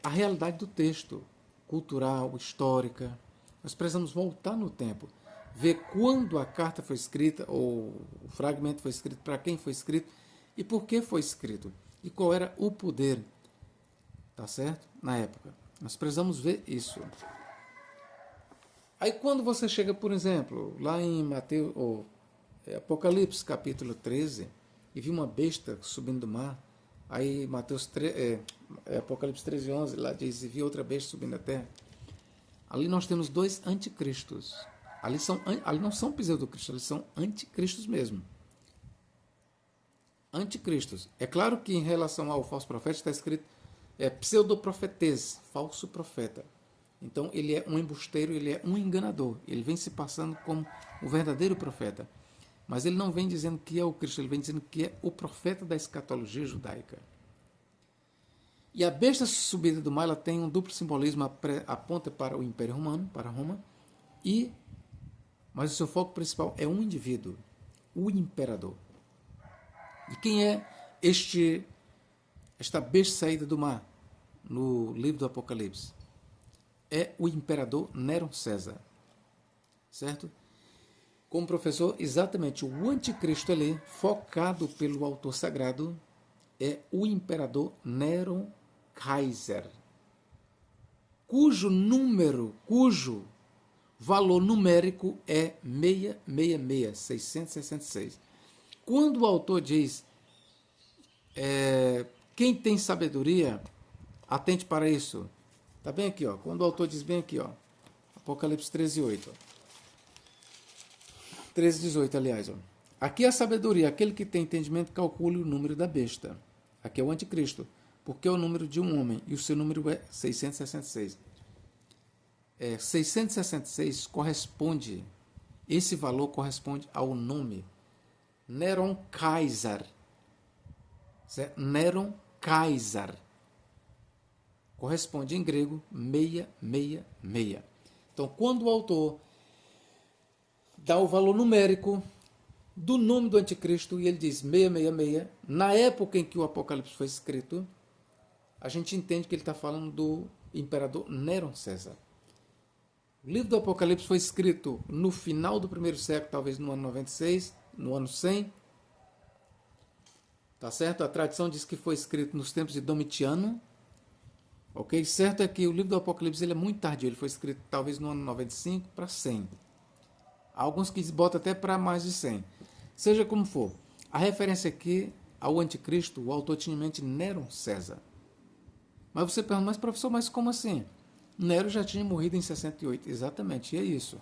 A: a realidade do texto, cultural, histórica. Nós precisamos voltar no tempo, ver quando a carta foi escrita, ou o fragmento foi escrito, para quem foi escrito, e por que foi escrito, e qual era o poder, tá certo? Na época. Nós precisamos ver isso. Aí quando você chega, por exemplo, lá em Mateus, ou Apocalipse capítulo 13, e viu uma besta subindo do mar, aí Apocalipse 13, 11, lá diz, e viu outra besta subindo da terra. Ali nós temos 2 anticristos. Ali não são pseudocristos, ali são anticristos mesmo. Anticristos. É claro que em relação ao falso profeta está escrito pseudoprofetes, falso profeta. Então ele é um embusteiro, ele é um enganador. Ele vem se passando como o verdadeiro profeta. Mas ele não vem dizendo que é o Cristo, ele vem dizendo que é o profeta da escatologia judaica. E a besta subida do mar, ela tem um duplo simbolismo, aponta para o Império Romano, para Roma, mas o seu foco principal é um indivíduo, o imperador. E quem é esta besta saída do mar no livro do Apocalipse? É o imperador Nero César, certo? Como professor, exatamente o anticristo ali, focado pelo autor sagrado, é o imperador Nero Kaiser, cujo valor numérico é 666. Quando o autor diz, quem tem sabedoria, atente para isso. Está bem aqui, ó. Quando o autor diz bem aqui, ó, Apocalipse 13:8. 13:18, aliás. Ó. Aqui é a sabedoria, aquele que tem entendimento calcule o número da besta. Aqui é o anticristo, porque é o número de um homem, e o seu número é 666. 666 corresponde, esse valor corresponde ao nome Neron Kaiser. Neron Kaiser. Corresponde em grego 666. Então, quando o autor dá o valor numérico do nome do anticristo e ele diz 666, na época em que o Apocalipse foi escrito, a gente entende que ele está falando do imperador Nero César. O livro do Apocalipse foi escrito no final do primeiro século, talvez no ano 96, no ano 100. Tá certo? A tradição diz que foi escrito nos tempos de Domitiano. Ok? Certo é que o livro do Apocalipse ele é muito tardio. Ele foi escrito talvez no ano 95 para 100. Há alguns que botam até para mais de 100. Seja como for, a referência aqui ao anticristo, o autor tinha em mente Nero César. Mas você pergunta, mas professor, mas como assim? Nero já tinha morrido em 68. Exatamente, e é isso.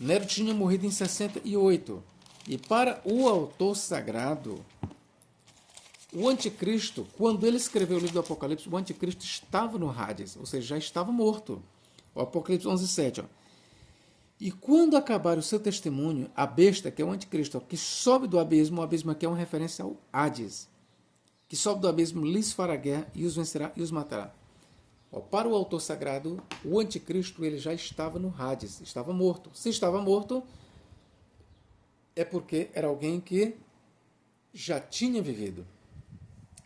A: Nero tinha morrido em 68. E para o autor sagrado, o anticristo, quando ele escreveu o livro do Apocalipse, o anticristo estava no Hades, ou seja, já estava morto. O Apocalipse 11:7. Ó. E quando acabar o seu testemunho, a besta, que é o anticristo, ó, que sobe do abismo, o abismo aqui é uma referência ao Hades, que sobe do abismo, lhes fará guerra e os vencerá e os matará. Ó, para o autor sagrado, o anticristo ele já estava no Hades, estava morto. Se estava morto, é porque era alguém que já tinha vivido.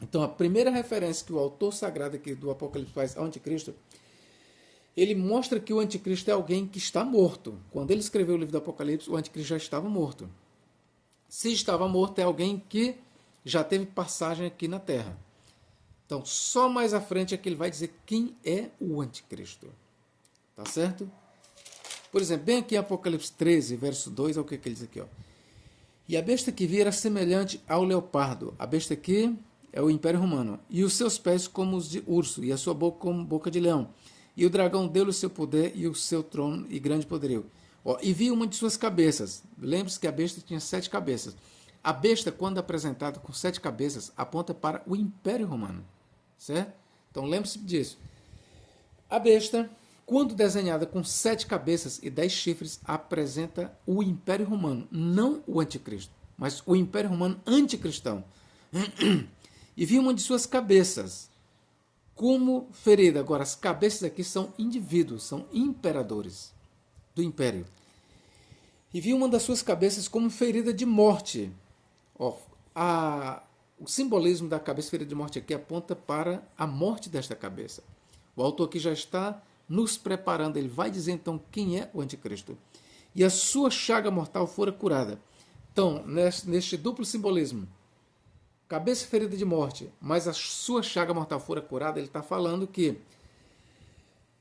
A: Então, a primeira referência que o autor sagrado aqui do Apocalipse faz ao anticristo, ele mostra que o anticristo é alguém que está morto. Quando ele escreveu o livro do Apocalipse, o anticristo já estava morto. Se estava morto, é alguém que já teve passagem aqui na Terra. Então, só mais à frente é que ele vai dizer quem é o anticristo. Tá certo? Por exemplo, bem aqui em Apocalipse 13, verso 2, é o que ele diz aqui. Ó. E a besta que vi era semelhante ao leopardo. A besta aqui é o Império Romano. E os seus pés como os de urso, e a sua boca como boca de leão. E o dragão deu-lhe o seu poder e o seu trono e grande poderio. Ó, e vi uma de suas cabeças. Lembre-se que a besta tinha 7 cabeças. A besta, quando apresentada com 7 cabeças, aponta para o Império Romano. Certo? Então lembre-se disso. A besta, quando desenhada com 7 cabeças e 10 chifres, apresenta o Império Romano, não o Anticristo, mas o Império Romano anticristão. E vi uma de suas cabeças como ferida. Agora, as cabeças aqui são indivíduos, são imperadores do império. E vi uma das suas cabeças como ferida de morte. Ó, o simbolismo da cabeça ferida de morte aqui aponta para a morte desta cabeça. O autor aqui já está nos preparando. Ele vai dizer então quem é o anticristo. E a sua chaga mortal fora curada. Então, neste duplo simbolismo, cabeça ferida de morte, mas a sua chaga mortal fora curada, ele está falando que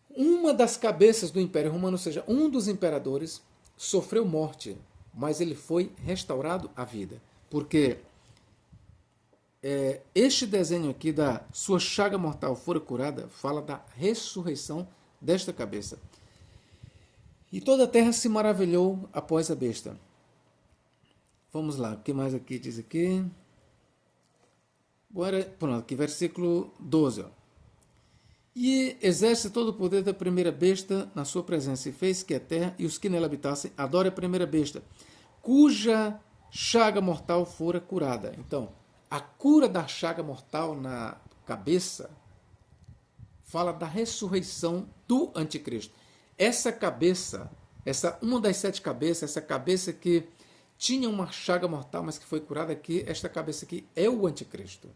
A: uma das cabeças do Império Romano, ou seja, um dos imperadores, sofreu morte, mas ele foi restaurado à vida. Porque este desenho aqui da sua chaga mortal fora curada fala da ressurreição desta cabeça. E toda a terra se maravilhou após a besta. Vamos lá, o que mais aqui diz aqui? Pronto, aqui versículo 12. Ó. E exerce todo o poder da primeira besta na sua presença, e fez que a terra e os que nela habitassem adorem a primeira besta, cuja chaga mortal fora curada. Então, a cura da chaga mortal na cabeça fala da ressurreição do anticristo. Essa cabeça, uma das 7 cabeças, essa cabeça que tinha uma chaga mortal, mas que foi curada aqui, esta cabeça aqui é o anticristo.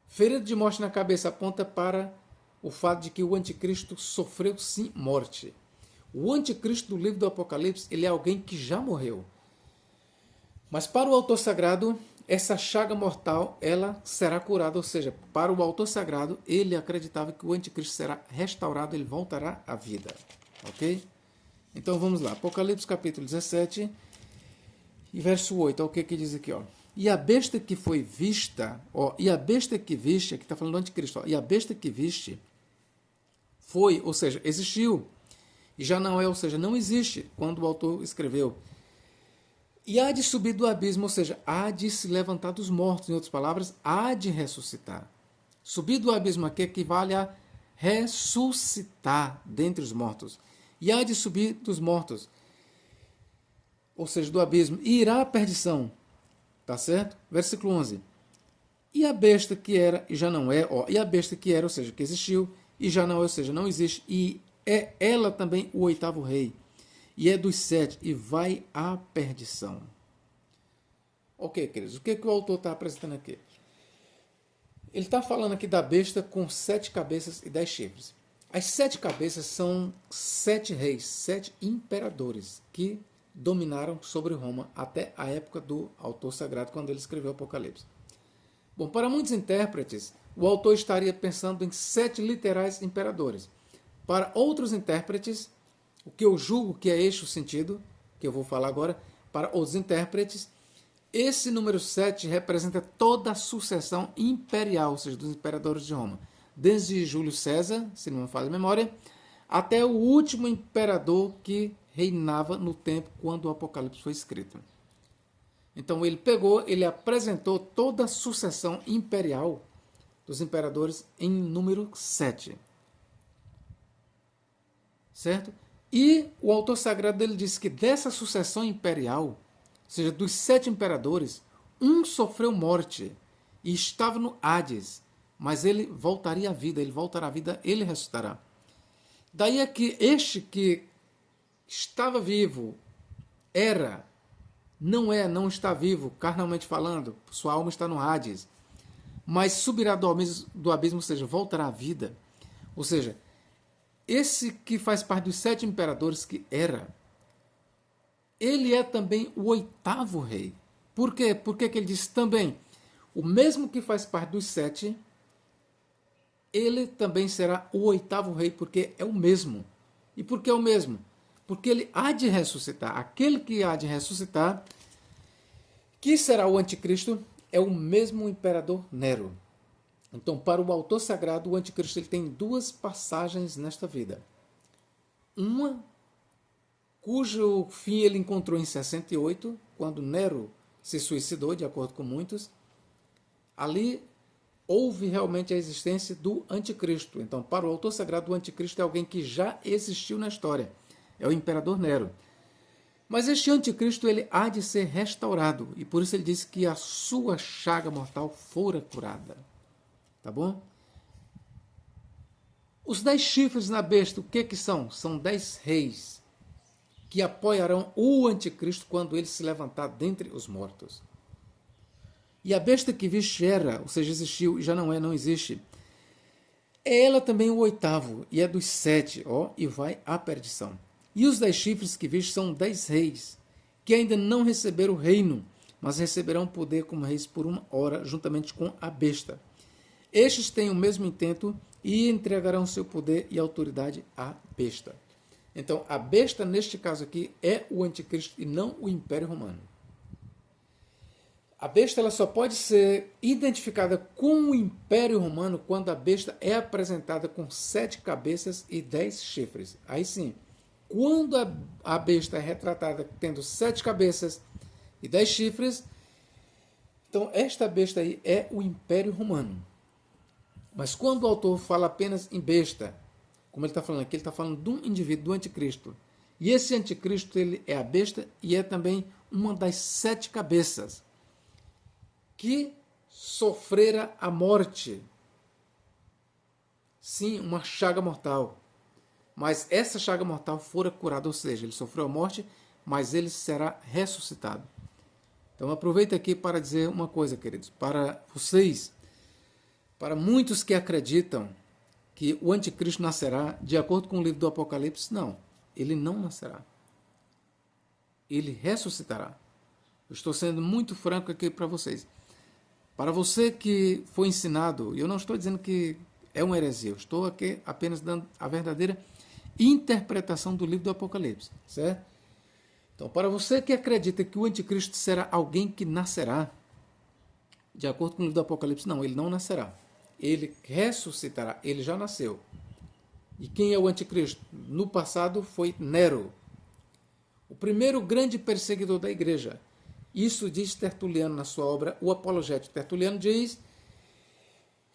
A: Ferida de morte na cabeça aponta para o fato de que o anticristo sofreu sim morte. O anticristo do livro do Apocalipse, ele é alguém que já morreu. Mas para o autor sagrado, essa chaga mortal, ela será curada. Ou seja, para o autor sagrado, ele acreditava que o anticristo será restaurado, ele voltará à vida. Ok? Então vamos lá. Apocalipse capítulo 17 e verso 8. Olha o que diz aqui, ó. E a besta que foi vista, e a besta que viste, aqui está falando do anticristo, e a besta que viste foi, ou seja, existiu, e já não é, ou seja, não existe, quando o autor escreveu. E há de subir do abismo, ou seja, há de se levantar dos mortos, em outras palavras, há de ressuscitar. Subir do abismo aqui equivale a ressuscitar dentre os mortos. E há de subir dos mortos, ou seja, do abismo, e irá à perdição. Tá certo? Versículo 11. E a besta que era e já não é, e a besta que era, ou seja, que existiu, e já não é, ou seja, não existe, e é ela também o 8º rei, e é dos 7, e vai à perdição. Ok, queridos, o que o autor está apresentando aqui? Ele está falando aqui da besta com 7 cabeças e 10 chifres. As 7 cabeças são 7 reis, 7 imperadores, que dominaram sobre Roma até a época do autor sagrado, quando ele escreveu o Apocalipse. Bom, para muitos intérpretes, o autor estaria pensando em 7 literais imperadores. Para outros intérpretes, o que eu julgo que é este o sentido, que eu vou falar agora, para os intérpretes, esse número 7 representa toda a sucessão imperial, ou seja, dos imperadores de Roma. Desde Júlio César, se não me falha a memória, até o último imperador que reinava no tempo quando o Apocalipse foi escrito. Então ele apresentou toda a sucessão imperial dos imperadores em número 7. Certo? E o autor sagrado dele disse que dessa sucessão imperial, ou seja, dos 7 imperadores, um sofreu morte e estava no Hades, mas ele voltaria à vida, ele ressuscitará. Daí é que este que estava vivo, não está vivo, carnalmente falando, sua alma está no Hades, mas subirá do abismo, ou seja, voltará à vida. Ou seja, esse que faz parte dos 7 imperadores que ele é também o 8º rei. Por quê? Porque que ele diz também, o mesmo que faz parte dos 7, ele também será o 8º rei, porque é o mesmo. E por que é o mesmo? Porque ele há de ressuscitar. Aquele que há de ressuscitar, que será o anticristo, é o mesmo imperador Nero. Então, para o autor sagrado, o anticristo ele tem 2 passagens nesta vida. Uma, cujo fim ele encontrou em 68, quando Nero se suicidou, de acordo com muitos. Ali houve realmente a existência do anticristo. Então, para o autor sagrado, o anticristo é alguém que já existiu na história. É o imperador Nero. Mas este anticristo ele há de ser restaurado. E por isso ele disse que a sua chaga mortal fora curada. Tá bom? Os 10 chifres na besta, o que são? São 10 reis que apoiarão o anticristo quando ele se levantar dentre os mortos. E a besta que viste ou seja, existiu e já não existe, é ela também o 8º, e é dos 7, e vai à perdição. E os 10 chifres que viste são 10 reis, que ainda não receberam o reino, mas receberão poder como reis por 1 hora, juntamente com a besta. Estes têm o mesmo intento e entregarão seu poder e autoridade à besta. Então, a besta, neste caso aqui, é o anticristo e não o Império Romano. A besta ela só pode ser identificada com o Império Romano quando a besta é apresentada com 7 cabeças e 10 chifres. Aí sim, quando a besta é retratada tendo 7 cabeças e 10 chifres, então esta besta aí é o Império Romano. Mas quando o autor fala apenas em besta, como ele está falando aqui, ele está falando de um indivíduo, do anticristo. E esse anticristo, ele é a besta e é também uma das 7 cabeças que sofrera a morte. Sim, uma chaga mortal. Mas essa chaga mortal fora curada, ou seja, ele sofreu a morte, mas ele será ressuscitado. Então aproveito aqui para dizer uma coisa, queridos, para vocês, para muitos que acreditam que o anticristo nascerá de acordo com o livro do Apocalipse, não, ele não nascerá. Ele ressuscitará. Eu estou sendo muito franco aqui para vocês. Para você que foi ensinado, eu não estou dizendo que é uma heresia, eu estou aqui apenas dando a verdadeira interpretação do livro do Apocalipse, certo? Então, para você que acredita que o anticristo será alguém que nascerá, de acordo com o livro do Apocalipse, não, ele não nascerá. Ele ressuscitará, ele já nasceu. E quem é o anticristo? No passado foi Nero, o primeiro grande perseguidor da igreja. Isso diz Tertuliano na sua obra O Apologético. Tertuliano diz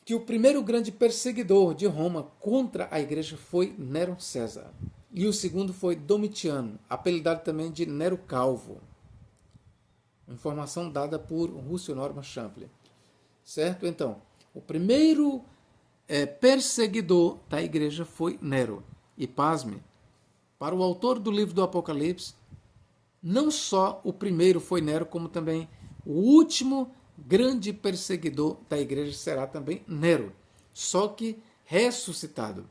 A: que o primeiro grande perseguidor de Roma contra a igreja foi Nero César. E o segundo foi Domitiano, apelidado também de Nero Calvo. Informação dada por Russell Norman Champlin. Certo? Então, o primeiro perseguidor da igreja foi Nero. E pasme, para o autor do livro do Apocalipse, não só o primeiro foi Nero, como também o último grande perseguidor da igreja será também Nero, só que ressuscitado.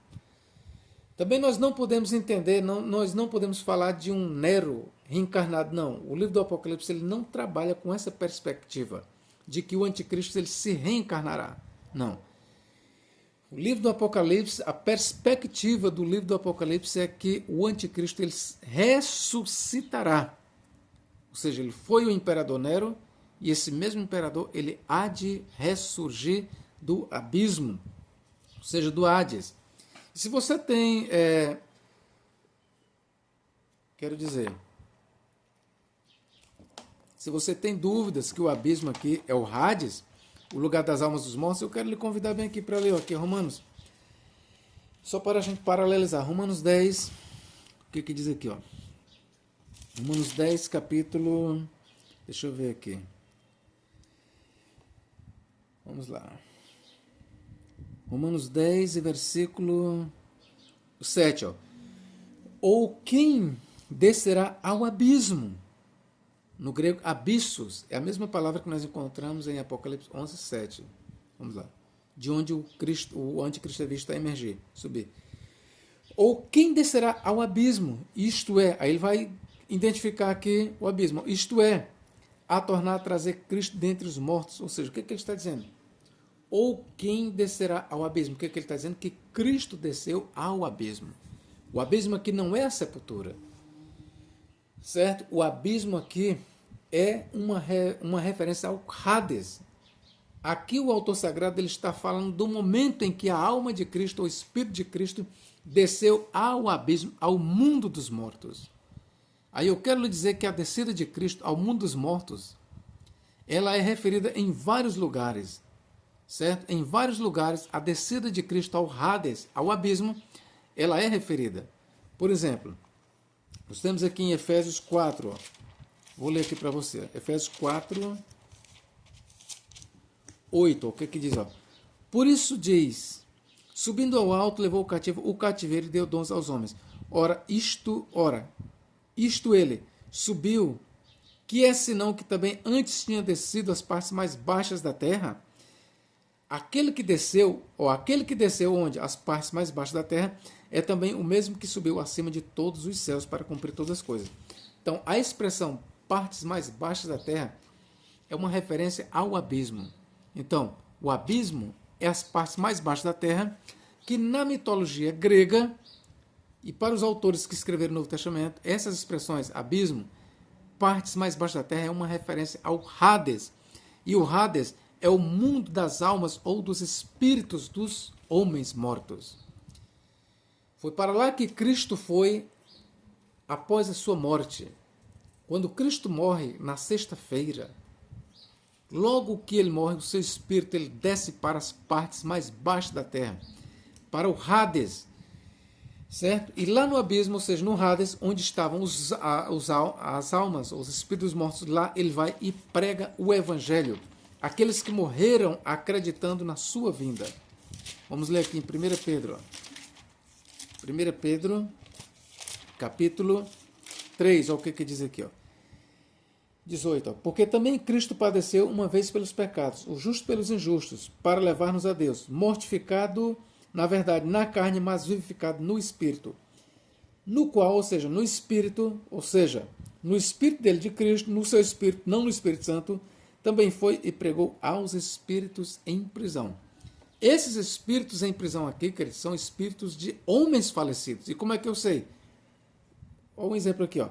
A: Também nós não podemos entender, nós não podemos falar de um Nero reencarnado, não. O livro do Apocalipse ele não trabalha com essa perspectiva de que o anticristo ele se reencarnará. Não. O livro do Apocalipse, a perspectiva do livro do Apocalipse é que o anticristo ele ressuscitará. Ou seja, ele foi o imperador Nero e esse mesmo imperador ele há de ressurgir do abismo, ou seja, do Hades. E se você tem, se você tem dúvidas que o abismo aqui é o Hades, o lugar das almas dos mortos, eu quero lhe convidar bem aqui para ler aqui Romanos. Só para a gente paralelizar. Romanos 10, o que diz aqui? Ó? Romanos 10, capítulo... Deixa eu ver aqui. Vamos lá. Romanos 10, versículo 7. Ó. Ou quem descerá ao abismo? No grego, abissos, é a mesma palavra que nós encontramos em Apocalipse 11, 7. Vamos lá. De onde o anticristo é visto a emergir, subir. Ou quem descerá ao abismo? Isto é, aí ele vai identificar aqui o abismo. Isto é, a tornar a trazer Cristo dentre os mortos. Ou seja, o que ele está dizendo? Ou quem descerá ao abismo? O que ele está dizendo? Que Cristo desceu ao abismo. O abismo aqui não é a sepultura. Certo? O abismo aqui é uma referência ao Hades. Aqui o autor sagrado ele está falando do momento em que a alma de Cristo, o Espírito de Cristo, desceu ao abismo, ao mundo dos mortos. Aí eu quero lhe dizer que a descida de Cristo ao mundo dos mortos, ela é referida em vários lugares. Certo? Em vários lugares, a descida de Cristo ao Hades, ao abismo, ela é referida. Por exemplo, nós temos aqui em Efésios 4, ó. Vou ler aqui para você. Efésios 4, 8. O que diz? Ó? Por isso diz, subindo ao alto, levou o cativeiro e deu dons aos homens. Ora, isto ele subiu, que é senão que também antes tinha descido às partes mais baixas da terra. Aquele que desceu onde? As partes mais baixas da terra, é também o mesmo que subiu acima de todos os céus para cumprir todas as coisas. Então, a expressão partes mais baixas da terra é uma referência ao abismo. Então, o abismo é as partes mais baixas da terra, que na mitologia grega, e para os autores que escreveram o Novo Testamento, essas expressões, abismo, partes mais baixas da terra, é uma referência ao Hades. E o Hades é o mundo das almas ou dos espíritos dos homens mortos. Foi para lá que Cristo foi após a sua morte. Quando Cristo morre na sexta-feira, logo que ele morre, o seu espírito ele desce para as partes mais baixas da terra, para o Hades. certo? E lá no abismo, ou seja, no Hades, onde estavam as almas, os espíritos mortos, lá ele vai e prega o evangelho. Aqueles que morreram acreditando na sua vinda. Vamos ler aqui em 1 Pedro. 1 Pedro, capítulo 3, olha o que diz aqui, ó. 18. Ó. Porque também Cristo padeceu uma vez pelos pecados, o justo pelos injustos, para levar-nos a Deus, mortificado, na verdade, na carne, mas vivificado no Espírito. No qual, ou seja, no Espírito, ou seja, no Espírito dele, de Cristo, no seu Espírito, não no Espírito Santo, também foi e pregou aos espíritos em prisão. Esses espíritos em prisão aqui, queridos, são espíritos de homens falecidos. E como é que eu sei? Olha um exemplo aqui, ó.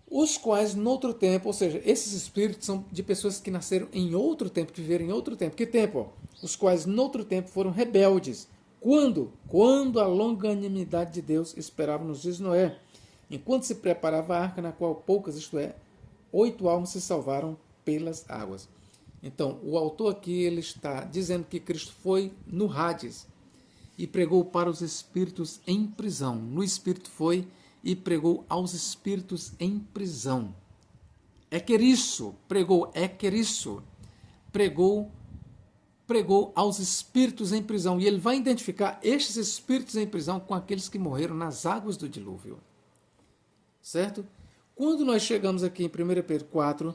A: Os quais, noutro tempo, ou seja, esses espíritos são de pessoas que nasceram em outro tempo, que viveram em outro tempo. Que tempo? Ó? Os quais, noutro tempo, foram rebeldes. Quando? Quando a longanimidade de Deus esperava nos dias de Noé, enquanto se preparava a arca, na qual poucas, isto é, 8 almas se salvaram pelas águas. Então, o autor aqui ele está dizendo que Cristo foi no Hades e pregou para os espíritos em prisão. No Espírito foi e pregou aos espíritos em prisão. Equerisso, pregou, equerisso, pregou aos espíritos em prisão. E ele vai identificar estes espíritos em prisão com aqueles que morreram nas águas do dilúvio. Certo? Quando nós chegamos aqui em 1 Pedro 4,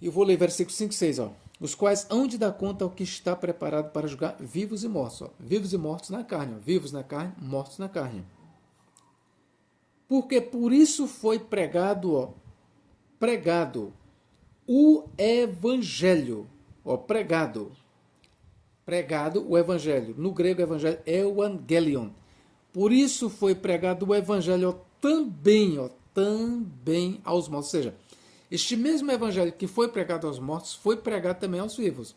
A: eu vou ler versículos 5 e 6, ó. Os quais hão de dar conta ao que está preparado para julgar vivos e mortos. Ó. Vivos e mortos na carne. Ó. Vivos na carne, mortos na carne. Porque por isso foi pregado o evangelho. Ó, pregado o evangelho. No grego, o evangelho é o evangelion. Por isso foi pregado o evangelho também aos mortos. Ou seja, este mesmo evangelho que foi pregado aos mortos foi pregado também aos vivos.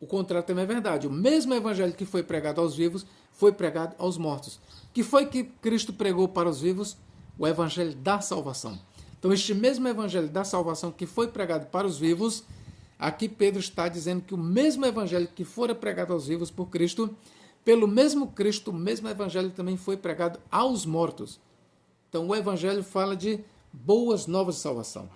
A: O contrário também é verdade. O mesmo evangelho que foi pregado aos vivos foi pregado aos mortos. Que foi que Cristo pregou para os vivos? O evangelho da salvação. Então, este mesmo evangelho da salvação que foi pregado para os vivos, aqui Pedro está dizendo que o mesmo evangelho que fora pregado aos vivos por Cristo, pelo mesmo Cristo, o mesmo evangelho também foi pregado aos mortos. Então, o evangelho fala de boas novas de salvação.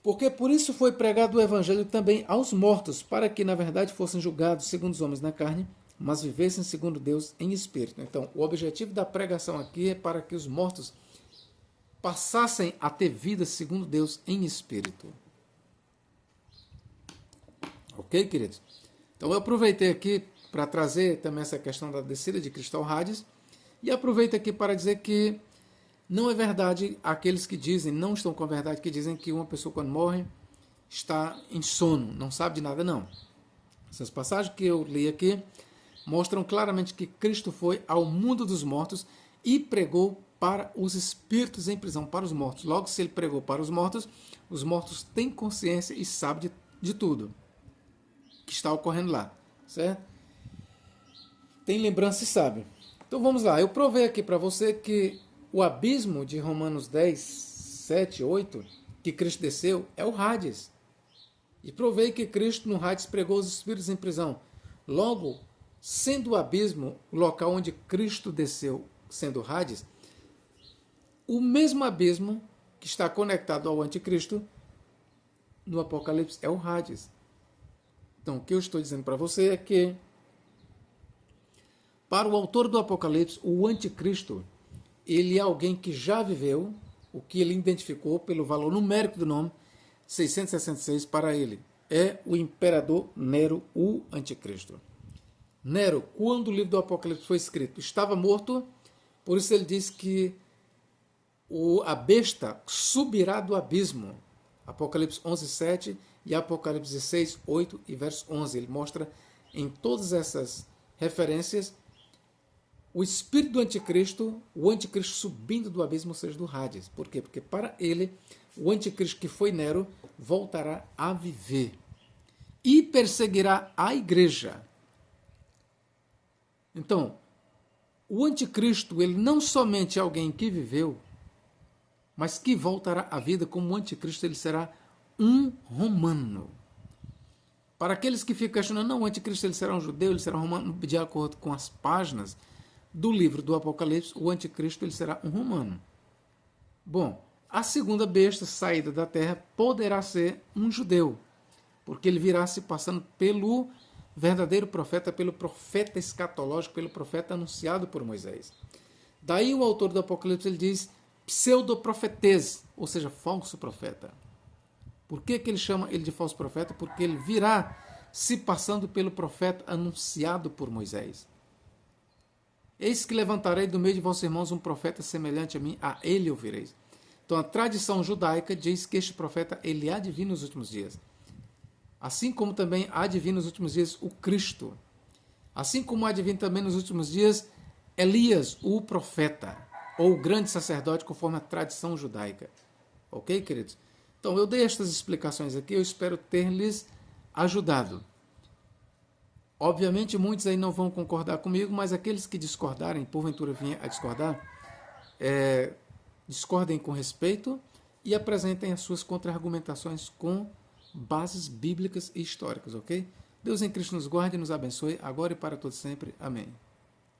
A: Porque por isso foi pregado o evangelho também aos mortos, para que, na verdade, fossem julgados segundo os homens na carne, mas vivessem segundo Deus em espírito. Então, o objetivo da pregação aqui é para que os mortos passassem a ter vida segundo Deus em espírito. Ok, queridos? Então, eu aproveitei aqui para trazer também essa questão da descida de Cristo ao Hades, e aproveito aqui para dizer que não é verdade aqueles que dizem, não estão com a verdade, que dizem que uma pessoa quando morre está em sono, não sabe de nada, não. Essas passagens que eu li aqui mostram claramente que Cristo foi ao mundo dos mortos e pregou para os espíritos em prisão, para os mortos. Logo, se ele pregou para os mortos têm consciência e sabem de tudo que está ocorrendo lá, certo? Tem lembrança e sabe. Então vamos lá, eu provei aqui para você que o abismo de Romanos 10, 7, 8, que Cristo desceu, é o Hades. E provei que Cristo no Hades pregou os espíritos em prisão. Logo, sendo o abismo o local onde Cristo desceu, sendo o Hades, o mesmo abismo que está conectado ao anticristo no Apocalipse é o Hades. Então, o que eu estou dizendo para você é que, para o autor do Apocalipse, o anticristo, ele é alguém que já viveu, o que ele identificou pelo valor numérico do nome, 666 para ele. É o imperador Nero, o anticristo. Nero, quando o livro do Apocalipse foi escrito, estava morto, por isso ele diz que a besta subirá do abismo. Apocalipse 11, 7 e Apocalipse 16, 8 e verso 11. Ele mostra em todas essas referências o espírito do anticristo, o anticristo subindo do abismo, ou seja, do Hades. Por quê? Porque para ele, o anticristo que foi Nero voltará a viver e perseguirá a igreja. Então, o anticristo, ele não somente é alguém que viveu, mas que voltará à vida como o anticristo, ele será um romano. Para aqueles que ficam questionando, não, o anticristo ele será um judeu, ele será um romano, de acordo com as páginas do livro do Apocalipse, o anticristo ele será um romano. Bom, a segunda besta saída da terra poderá ser um judeu, porque ele virá se passando pelo verdadeiro profeta, pelo profeta escatológico, pelo profeta anunciado por Moisés. Daí o autor do Apocalipse ele diz pseudoprofetês, ou seja, falso profeta. Por que ele chama ele de falso profeta? Porque ele virá se passando pelo profeta anunciado por Moisés. Eis que levantarei do meio de vossos irmãos um profeta semelhante a mim, a ele ouvireis. Então a tradição judaica diz que este profeta ele há de vir nos últimos dias. Assim como também há de vir nos últimos dias o Cristo. Assim como há de vir também nos últimos dias Elias, o profeta, ou o grande sacerdote, conforme a tradição judaica. Ok, queridos? Então eu dei estas explicações aqui, eu espero ter lhes ajudado. Obviamente muitos aí não vão concordar comigo, mas aqueles que discordarem, porventura venham a discordar, discordem com respeito e apresentem as suas contra-argumentações com bases bíblicas e históricas, ok? Deus em Cristo nos guarde e nos abençoe, agora e para todo sempre. Amém.